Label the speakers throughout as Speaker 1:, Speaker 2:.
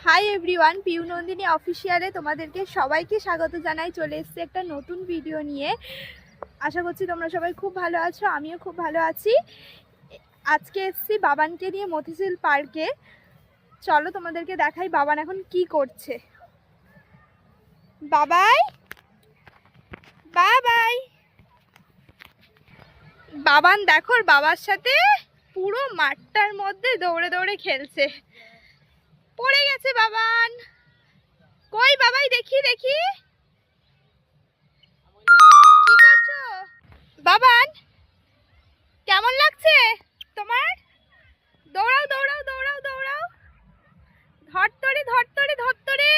Speaker 1: Hi everyone, Piu Nandini অফিসিয়ালে তোমাদেরকে সবাইকে স্বাগত জানাই। চলে এসেছি একটা নতুন ভিডিও নিয়ে। আশা করছি তোমরা সবাই খুব ভালো আছো, আমিও খুব ভালো আছি। আজকে এসেছি বাবানকে নিয়ে মতিঝিল পার্কে। চলো তোমাদেরকে দেখাই বাবান এখন কি করছে। বাবাই বাবাই বাবান দেখো বাবার সাথে পুরো মাঠটার মধ্যে দৌড়ে দৌড়ে খেলছে। পড়ে গেছে বাবান। কই বাবাই, দেখি দেখি কি করছো বাবান? কেমন লাগছে তোমার? দৌড়াও দৌড়াও দৌড়াও দৌড়াও, ধরতরে ধরতরে ধরতরে।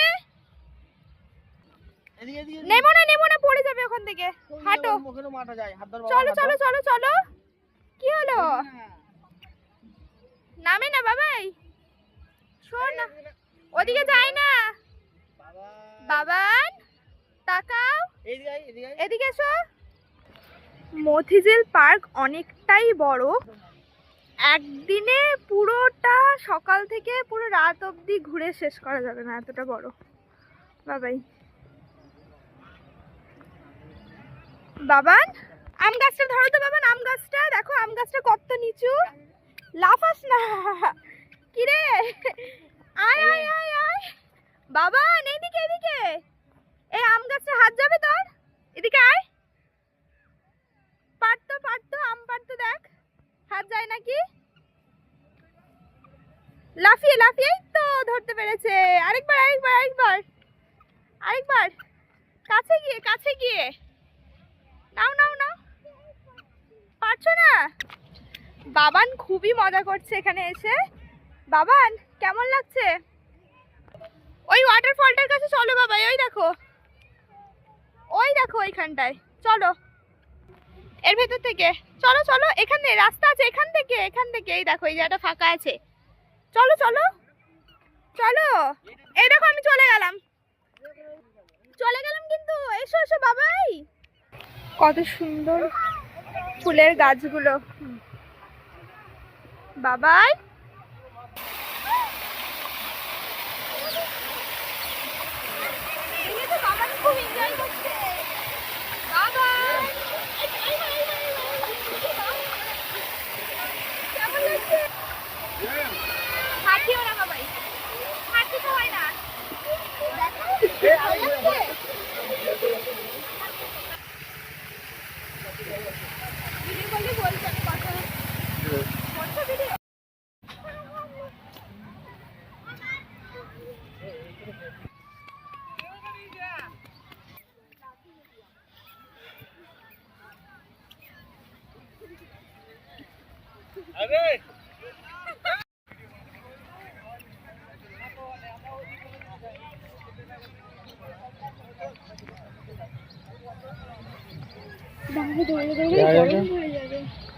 Speaker 1: নেবো না, পড়ে যাবে ওখান থেকে। হাঁটো, চলো চলো চলো চলো। কি হলো? নামে না বাবাই, শোন না, ওদিকে যায় না। বাবান তাকাও, এদিকে এসো। মতিঝিল পার্ক অনেকটাই বড়। একদিনে পুরোটা সকাল থেকে পুরো রাত অবধি ঘুরে শেষ করা যাবে না, এতটা বড়। বাবাই বাবান আম গাছটা ধরো তো বাবান, আম গাছটা দেখো, আম গাছটা কত নিচু। লাফাস না, কিরে? আয় আয় আয় আয় বাবান, এইদিকে এদিকে। এই আম গাছটা হাত যাবে তোর, এদিকে আয়। পারতো পারতো, আম পারতো, দেখ হাত যায় নাকি। লাফিয়ে লাফিয়ে তো ধরতে পেরেছে। আরেকবার আরেকবার আরেকবার আরেকবার, কাছে গিয়ে কাছে গিয়ে। নাও নাও নাও, পারছো না? বাবান খুবই মজা করছে এখানে এসে। বাবান কেমন লাগছে? ওই ওয়াটারফলটার কাছে চলো বাবাই, ওই দেখো ওইখানটায় চলো। এর ভেতর থেকে চলো চলো, এখানে রাস্তা আছে, এখান থেকে এই দেখো, এই জায়গাটা ফাঁকা আছে। চলো চলো চলো, এই দেখো আমি চলে গেলাম কিন্তু। এসো এসো বাবাই, কত সুন্দর ফুলের গাছগুলো। বাবাই খুব এনজয় করছে। বাবাই কেমন লাগছে? হাঁটিও না বাবাই, হাঁটি তো হয় না।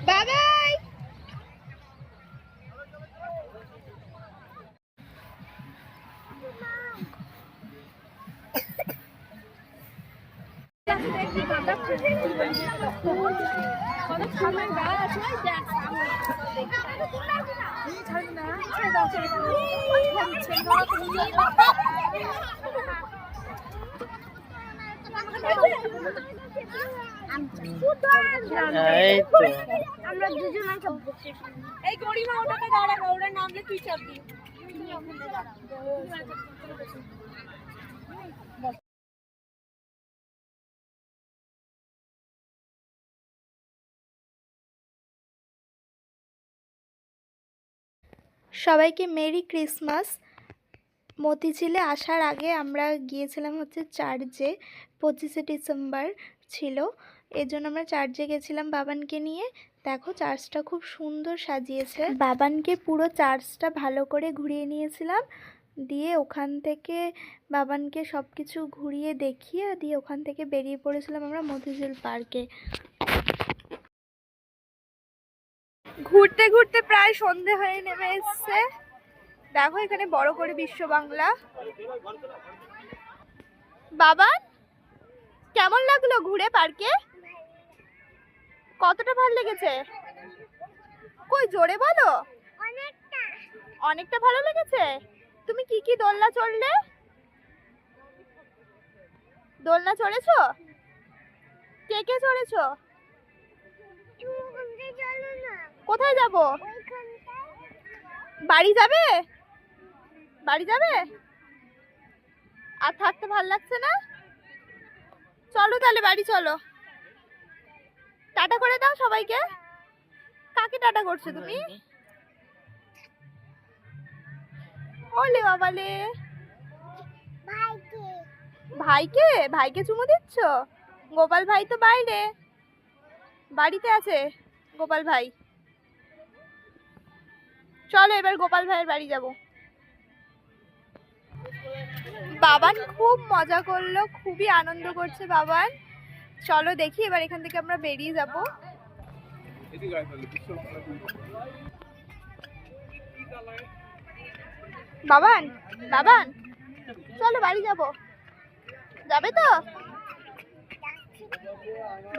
Speaker 1: বাবাই আমরা দুজন এই গরিমা ওটাকে দাঁড়াবো, ওরা নামলে তুই চাপবি। সবাইকে মেরি ক্রিসমাস। মতিঝিলে আসার আগে আমরা গিয়েছিলাম হচ্ছে চার্চে, 25শে ডিসেম্বর ছিল, এর জন্য আমরা চার্চে গেছিলাম বাবানকে নিয়ে। দেখো চার্চটা খুব সুন্দর সাজিয়েছে। বাবানকে পুরো চার্চটা ভালো করে ঘুরিয়ে নিয়েছিলাম, দিয়ে ওখান থেকে বাবানকে সব কিছু ঘুরিয়ে দেখিয়ে দিয়ে ওখান থেকে বেরিয়ে পড়েছিলাম আমরা মতিঝিল পার্কে। ঘুরতে ঘুরতে প্রায় সন্ধে হয়ে নেমে এসছে। দেখো এখানে বড় করে বিশ্ব বাংলা। বাবান কেমন লাগলো ঘুরে পার্কে? কতটা ভালো লেগেছে? কই জোরে বলো। অনেকটা ভালো লেগেছে। তুমি কি কি দোলনা চড়লে? দোলনা চড়েছো? কে কে চড়েছো? কোথায় যাব? বাড়ি যাবে? বাড়ি যাবে? আর থাকতে ভাল লাগছে না? চলো তাহলে বাড়ি চলো। টাটা করে দাও সবাইকে। কাকে টাটা করছো তুমি? ওলে বাবালে। ভাইকে ভাইকে চুমু দিচ্ছ? গোপাল ভাই তো বাইরে, বাড়িতে আছে গোপাল ভাই। চলো এবার গোপাল ভাইয়ের বাড়ি যাব। বাবান খুব মজা করলো, খুবই আনন্দ করছে বাবান। চলো দেখি এবার এখান থেকে আমরা বেরিয়ে যাব। বাবান বাবান চলো বাড়ি যাব। যাবে তো?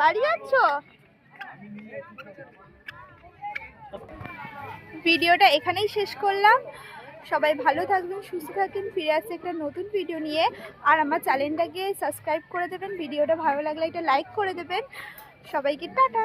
Speaker 1: বাড়ি যাচ্ছ? ভিডিওটা এখানেই শেষ করলাম। সবাই ভালো থাকবেন, সুস্থ থাকবেন। ফিরে আসছে একটা নতুন ভিডিও নিয়ে। আর আমার চ্যানেলটাকে সাবস্ক্রাইব করে দেবেন। ভিডিওটা ভালো লাগলে একটা লাইক করে দেবেন। সবাইকে টাটা।